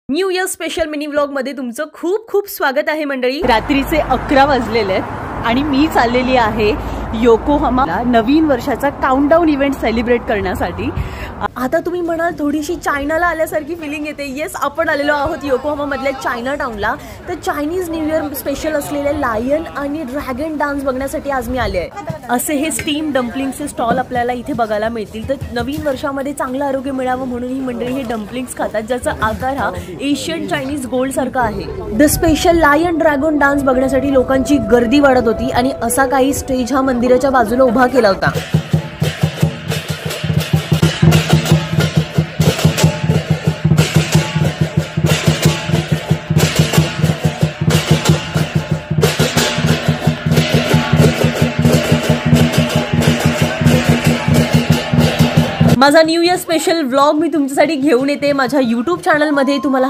New year special mini vlog मध्ये तुमचं खूप खूप स्वागत आहे मंडळी। रात्रीचे 11 वाजलेले आहेत आणि मी चाललेली आहे योकोहामाला नवीन वर्षाचा काउंटडाऊन इव्हेंट सेलिब्रेट करण्यासाठी। आता तुम्ही म्हणाल थोडीशी चायनाला आल्यासारखी फिलिंग येते। येस, आपण आलेलो आहोत योकोहामा मधल्या चायना टाउनला। तर चायनीज न्यू इयर स्पेशल असलेले लायन आणि ड्रॅगन डान्स बघण्यासाठी आज मी आले आहे। असे हे स्टीम डम्पलिंगचे स्टॉल आपल्याला इथे बघायला मिळतील। तर नवीन वर्षामध्ये चांगलं आरोग्य मिळावं म्हणून ही मंडळी हे डम्पलिंग्स खातात, ज्याचा आकार हा एशियन चायनीज गोल्ड सारखा आहे। The special lion dragon dance बघण्यासाठी लोकांची गर्दी वाढत होती आणि असा काही स्टेज हा मंदिराच्या बाजूला उभा केला होता। माझा न्यू इयर स्पेशल व्लॉग मी तुमच्यासाठी घेऊन येते माझ्या YouTube चॅनल मध्ये। तुम्हाला